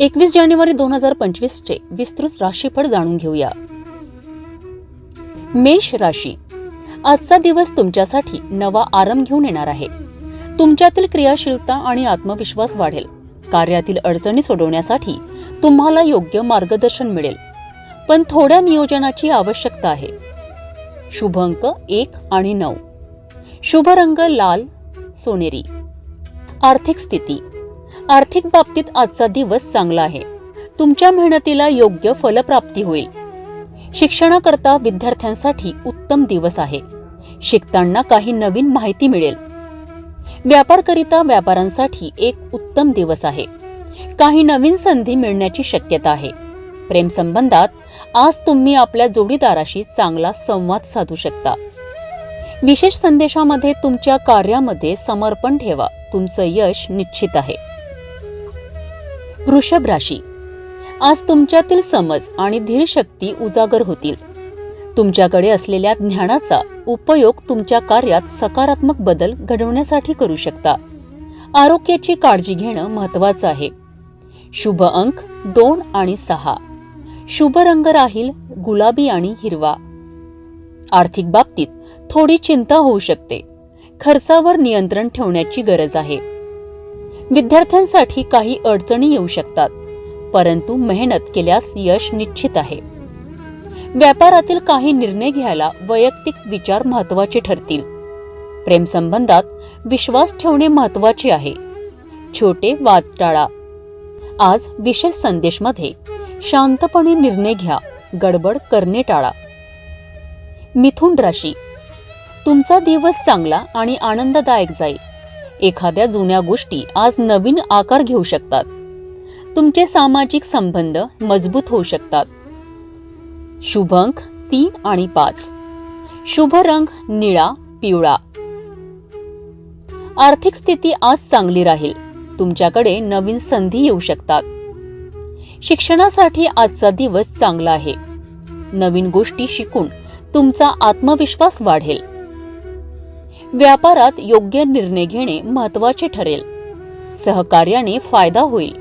21 जानेवारी 2025 चे विस्तृत राशीफळ जाणून घेऊया. मेष राशी. आजचा दिवस तुमच्यासाठी नवा आरंभ घेऊन येणार आहे. तुमच्यातील क्रियाशीलता आणि आत्मविश्वास वाढेल. कार्यातील अडचणी सोडवण्यासाठी तुम्हाला योग्य मार्गदर्शन मिळेल, पण थोड्या नियोजनाची आवश्यकता आहे. शुभ अंक 1 आणि 9. शुभ रंग लाल सोनेरी. आर्थिक स्थिती. आर्थिक बाबतीत आजचा दिवस चांगला आहे. तुमच्या मेहनतीला योग्य फलप्राप्ती होईल. शिक्षणाकरता विद्यार्थ्यांसाठी उत्तम दिवस आहे. शिकताना काही नवीन माहिती मिळेल. व्यापारकरिता व्यापाऱ्यांसाठी एक उत्तम दिवस आहे. काही नवीन संधी मिळण्याची शक्यता आहे. प्रेम संबंधात आज तुम्ही आपल्या जोडीदाराशी चांगला संवाद साधू शकता. विशेष संदेशामध्ये तुमच्या कार्यामध्ये समर्पण ठेवा. तुमचं यश निश्चित आहे. वृषभ राशी. आज तुमच्यातील समज आणि धीरशक्ती उजागर होतील. तुमच्याकडे असलेल्या ज्ञानाचा उपयोग तुमच्या कार्यात सकारात्मक बदल घडवण्यासाठी करू शकता. आरोग्याची काळजी घेणं महत्त्वाचं आहे. शुभ अंक 2 आणि 6. शुभ रंग राहील गुलाबी आणि हिरवा. आर्थिक बाबतीत थोडी चिंता होऊ शकते. खर्चावर नियंत्रण ठेवण्याची गरज आहे. विद्यार्थ्यांसाठी काही अडचणी येऊ शकतात, परंतु मेहनत केल्यास यश निश्चित आहे. व्यापारातील काही निर्णय घ्यायला वैयक्तिक विचार महत्त्वाचे ठरतील. प्रेम संबंधात विश्वास ठेवणे महत्त्वाचे आहे. छोटे वाद टाळा. आज विशेष संदेशमध्ये शांतपणे निर्णय घ्या. गडबड करणे टाळा. मिथुन राशी. तुमचा दिवस चांगला आणि आनंददायक जाईल. एखाद्या जुन्या गोष्टी आज नवीन आकार घेऊ शकतात. तुमचे सामाजिक संबंध मजबूत होऊ शकतात. शुभ अंक 3 आणि 5. शुभ रंग निळा पिवळा. आर्थिक स्थिती आज चांगली राहील. तुमच्याकडे नवीन संधी येऊ शकतात. शिक्षणासाठी आजचा दिवस चांगला आहे. नवीन गोष्टी शिकून तुमचा आत्मविश्वास वाढेल. व्यापारात योग्य निर्णय घेणे महत्त्वाचे ठरेल. सहकार्याने फायदा होईल.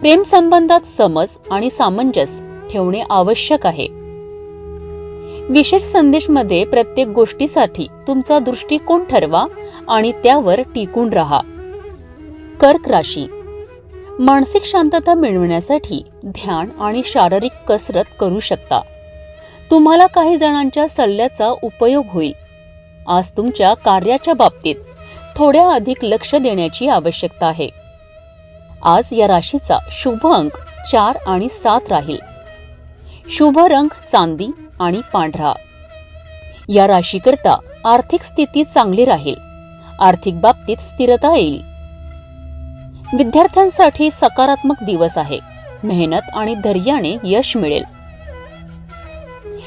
प्रेम संबंधात समज आणि सामंजस्य ठेवणे आवश्यक आहे. विशेष संदेशमध्ये प्रत्येक गोष्टीसाठी तुमचा दृष्टिकोन ठरवा आणि त्यावर टिकून राहा. कर्क राशी. मानसिक शांतता मिळवण्यासाठी ध्यान आणि शारीरिक कसरत करू शकता. तुम्हाला काही जणांच्या सल्ल्याचा उपयोग होईल. आज तुमच्या कार्याच्या बाबतीत थोड्या अधिक लक्ष देण्याची आवश्यकता आहे. आज या राशीचा शुभ अंक 4 आणि 7 राहील. शुभ रंग चांदी आणि पांढरा. या राशीकरता आर्थिक स्थिती चांगली राहील. आर्थिक बाबतीत स्थिरता येईल. विद्यार्थ्यांसाठी सकारात्मक दिवस आहे. मेहनत आणि धैर्याने यश मिळेल.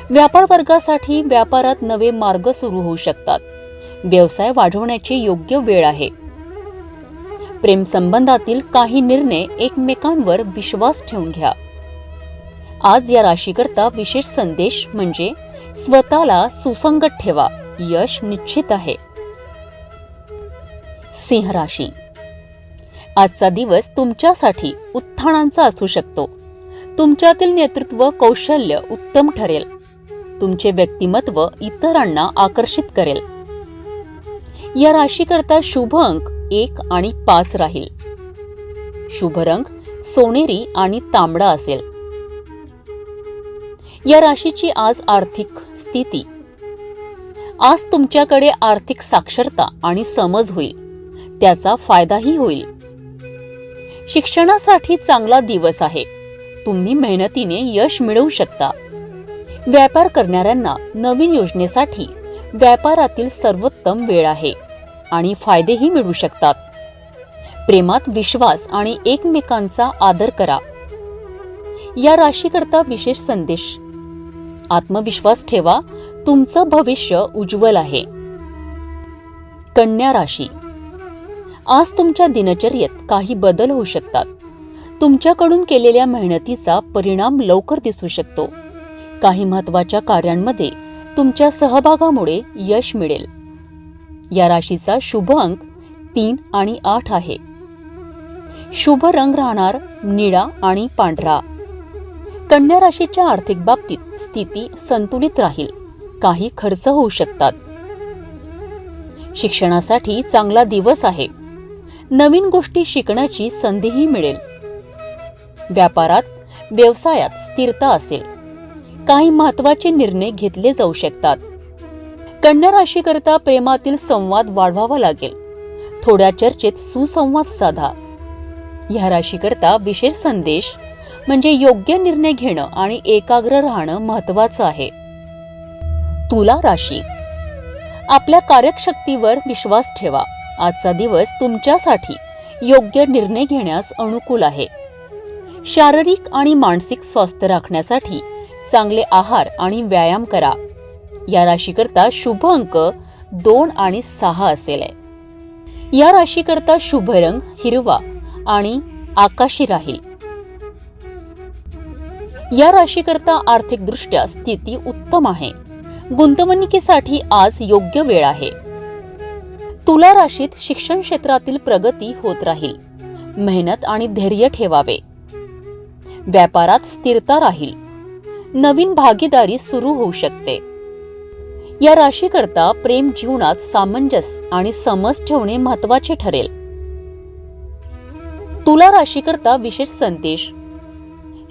व्यापार वर्गासाठी व्यापारात नवे मार्ग सुरू होऊ शकतात. व्यवसाय वाढवण्याची योग्य वेळ आहे. प्रेम संबंधातील काही निर्णय एकमेकांवर विश्वास ठेवून घ्या. आज या राशीकरता विशेष संदेश म्हणजे स्वतःला सुसंगत ठेवा. यश निश्चित आहे. सिंह राशी. आजचा दिवस तुमच्यासाठी उत्थानांचा असू शकतो. तुमच्यातील नेतृत्व कौशल्य उत्तम ठरेल. तुमचे व्यक्तिमत्व इतरांना आकर्षित करेल. या राशीकरता शुभ अंक 1 आणि 5 राहील. शुभ रंग सोनेरी आणि तांबडा असेल. या राशीची आज आर्थिक स्थिती. आज तुमच्याकडे आर्थिक साक्षरता आणि समज होईल. त्याचा फायदाही होईल. शिक्षणासाठी चांगला दिवस आहे. तुम्ही मेहनतीने यश मिळवू शकता. व्यापार करणाऱ्यांना नवीन योजनेसाठी व्यापारातील सर्वोत्तम वेळ आहे आणि फायदेही मिळू शकतात. प्रेमात विश्वास आणि एकमेकांचा आदर करा. या राशीकरता विशेष संदेश. आत्मविश्वास ठेवा. तुमचं भविष्य उज्ज्वल आहे. कन्या राशी. आज तुमच्या दिनचर्येत काही बदल होऊ शकतात. तुमच्याकडून केलेल्या मेहनतीचा परिणाम लवकर दिसू शकतो. काही महत्त्वाच्या कार्यांमध्ये तुमच्या सहभागामुळे यश मिळेल. या राशीचा शुभ अंक 3 आणि 8 आहे. शुभ रंग राहणार निळा आणि पांढरा. कन्या राशीच्या आर्थिक बाबतीत स्थिती संतुलित राहील. काही खर्च होऊ शकतात. शिक्षणासाठी चांगला दिवस आहे. नवीन गोष्टी शिकण्याची संधीही मिळेल. व्यवसायात स्थिरता असेल. काही महत्त्वाचे निर्णय घेतले जाऊ शकतात. कन्या राशीकरता प्रेमातील संवाद वाढवावा लागेल. थोड्या चर्चेत सुसंवाद साधा. या राशीकरता विशेष संदेश म्हणजे योग्य निर्णय घेणं आणि एकाग्र राहणं महत्त्वाचं आहे. तुला राशी. आपल्या कार्यशक्तीवर विश्वास ठेवा. आजचा दिवस तुमच्यासाठी योग्य निर्णय घेण्यास अनुकूल आहे. शारीरिक आणि मानसिक स्वास्थ्य राखण्यासाठी चांगले आहार आणि व्यायाम करा. या राशीकरता शुभ अंक 2 आणि 6 असेल. या राशीकरता शुभ रंग हिरवा आणि आकाशी राहील. या राशीकरता आर्थिकदृष्ट्या स्थिती उत्तम आहे. गुंतवणुकीसाठी आज योग्य वेळ आहे. तुला राशीत शिक्षण क्षेत्रातील प्रगती होत राहील. मेहनत आणि धैर्य ठेवावे. व्यापारात स्थिरता राहील. नवीन भागीदारी सुरू होऊ शकते. या राशीकरता प्रेम जीवनात सामंजस्य आणि समज ठेवणे महत्त्वाचे ठरेल. तुला राशीकरता विशेष संदेश.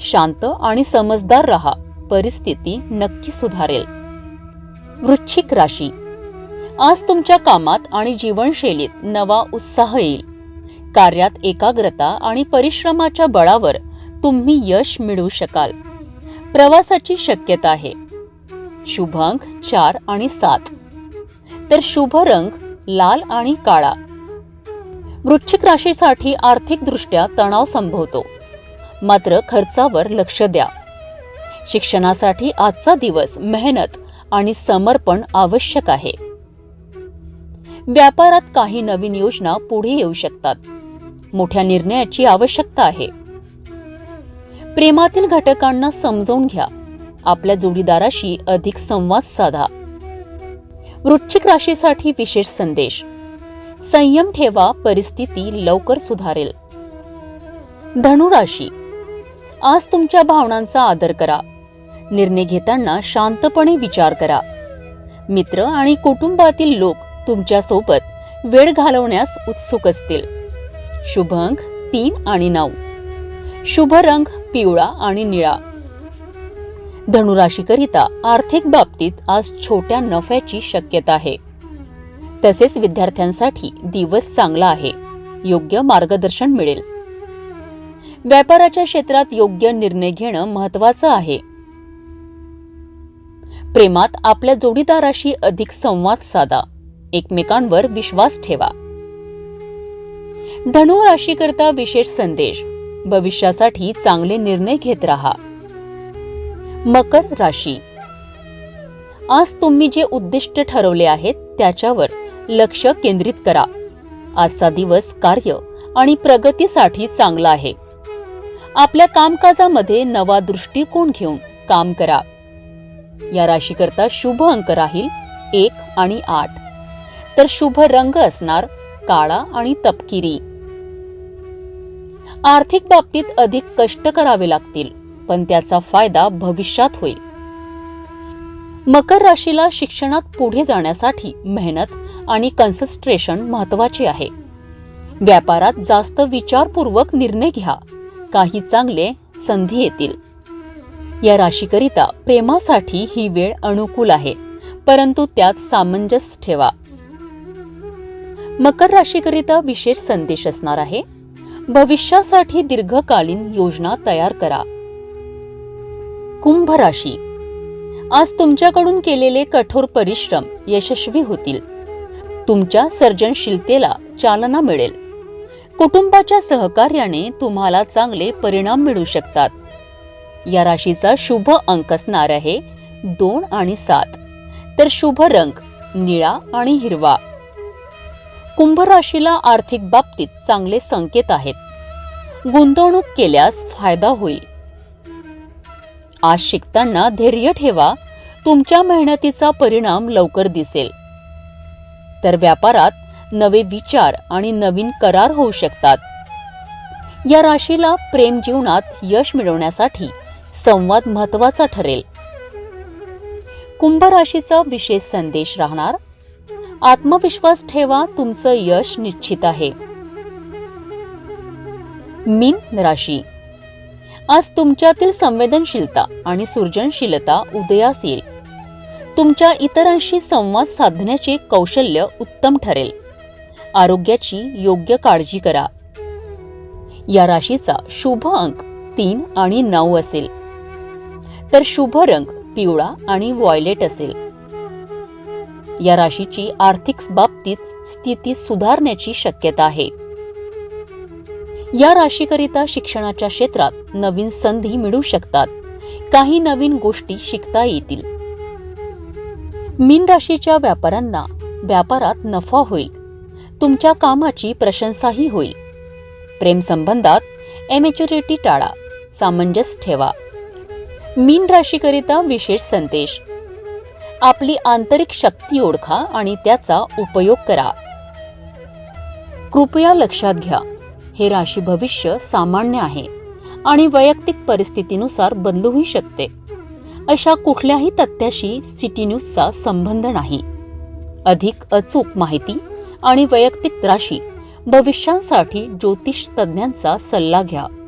शांत आणि समजदार राहा. परिस्थिती नक्की सुधारेल. वृश्चिक राशी. आज तुमच्या कामात आणि जीवनशैलीत नवा उत्साह येईल. कार्यात एकाग्रता आणि परिश्रमाच्या बळावर तुम्ही यश मिळवू शकाल. प्रवासाची शक्यता आहे. शुभ अंक 4 आणि 7. तर शुभ रंग लाल आणि काळा. वृश्चिक राशीसाठी आर्थिकदृष्ट्या तणाव संभवतो. मात्र खर्चावर लक्ष द्या. शिक्षणासाठी आजचा दिवस मेहनत आणि समर्पण आवश्यक आहे. व्यापारात काही नवीन योजना पुढे येऊ शकतात. मोठ्या निर्णयाची आवश्यकता आहे. प्रेमातील घटकांना समजून घ्या. आपल्या जोडीदाराशी अधिक संवाद साधा. वृश्चिक राशीसाठी विशेष संदेश. संयम ठेवा. परिस्थिती लवकर सुधारेल. धनु राशी. आज तुमच्या भावनांचा आदर करा. निर्णय घेताना शांतपणे विचार करा. मित्र आणि कुटुंबातील लोक तुमच्यासोबत वेळ घालवण्यास उत्सुक असतील. शुभ अंक 3 आणि 9. शुभ रंग पिवळा आणि निळा. धनुराशीकरिता आर्थिक बाबतीत आज छोट्या नफ्याची शक्यता आहे. तसेच विद्यार्थ्यांसाठी दिवस चांगला आहे. योग्य मार्गदर्शन मिळेल. व्यापाराच्या क्षेत्रात योग्य निर्णय घेणं महत्त्वाचं आहे. प्रेमात आपल्या जोडीदाराशी अधिक संवाद साधा. एकमेकांवर विश्वास ठेवा. धनु राशीकरता विशेष संदेश. भविष्यासाठी चांगले निर्णय घेत राहा. मकर राशी. आज तुम्ही जे उद्दिष्ट ठरवले आहेत त्याच्यावर लक्ष केंद्रित करा. आजचा दिवस कार्य आणि प्रगतीसाठी चांगला आहे. आपल्या कामकाजामध्ये नवा दृष्टिकोन घेऊन काम करा. या राशीकरता शुभ अंक राहील 1 आणि 8. तर शुभ रंग असणार काळा आणि तपकिरी. आर्थिक बाबतीत अधिक कष्ट करावे लागतील, पण त्याचा फायदा भविष्यात होईल. मकर राशीला शिक्षणात पुढे जाण्यासाठी मेहनत आणि कन्सन्ट्रेशन महत्त्वाचे आहे. व्यापारात जास्त विचारपूर्वक निर्णय घ्या. काही चांगले संधी येतील. या राशीकरिता प्रेमासाठी ही वेळ अनुकूल आहे, परंतु त्यात सामंजस्य ठेवा. मकर राशीकरिता विशेष संदेश असणार आहे. भविष्यासाठी दीर्घकालीन योजना तयार करा. कुंभ राशी. आज तुमच्याकडून केलेले कठोर परिश्रम यशस्वी होतील. तुमच्या सर्जनशीलतेला चालना मिळेल. कुटुंबाच्या सहकार्याने तुम्हाला चांगले परिणाम मिळू शकतात. या राशीचा शुभ अंक असणार आहे 2 आणि 7. तर शुभ रंग निळा आणि हिरवा. कुंभ राशीला आर्थिक बाबतीत चांगले संकेत आहेत. गुंतवणूक केल्यास फायदा होईल. आज शिकताना धैर्य ठेवा. तुमच्या मेहनतीचा परिणाम लवकर दिसेल. तर व्यापारात नवे विचार आणि नवीन करार होऊ शकतात. या राशीला प्रेम जीवनात यश मिळवण्यासाठी संवाद महत्त्वाचा ठरेल. कुंभ राशीचा विशेष संदेश राहणार, आत्मविश्वास ठेवा, तुमचं यश निश्चित आहे. मीन राशी, आज तुमच्यातील संवेदनशीलता आणि सृजनशीलता उदयास येईल. तुमच्या इतरांशी संवाद साधण्याचे कौशल्य उत्तम ठरेल. आरोग्याची योग्य काळजी करा. या राशीचा शुभ अंक 3 आणि 9 असेल, तर शुभ रंग पिवळा आणि व्हायलेट असेल. या राशीची आर्थिक बाबतीत स्थिती सुधारण्याची शक्यता आहे. या राशीकरिता शिक्षणाच्या क्षेत्रात नवीन संधी मिळू शकतात. काही नवीन गोष्टी शिकता येतील. मीन राशीच्या व्यापाऱ्यांना व्यापारात नफा होईल. तुमच्या कामाची प्रशंसाही होईल. प्रेम संबंधात एमॅच्युरिटी टाळा, सामंजस्य ठेवा. मीन राशीकरिता विशेष संदेश, आपली आंतरिक शक्ती ओळखा आणि त्याचा उपयोग करा. कृपया लक्षात घ्या, हे राशी भविष्य सामान्य आहे आणि वैयक्तिक परिस्थितीनुसार बदलूही शकते. अशा कुठल्याही तथ्याशी सिटी न्यूजचा संबंध नाही. अधिक अचूक माहिती आणि वैयक्तिक राशी भविष्यासाठी ज्योतिष तज्ञांचा सल्ला घ्या.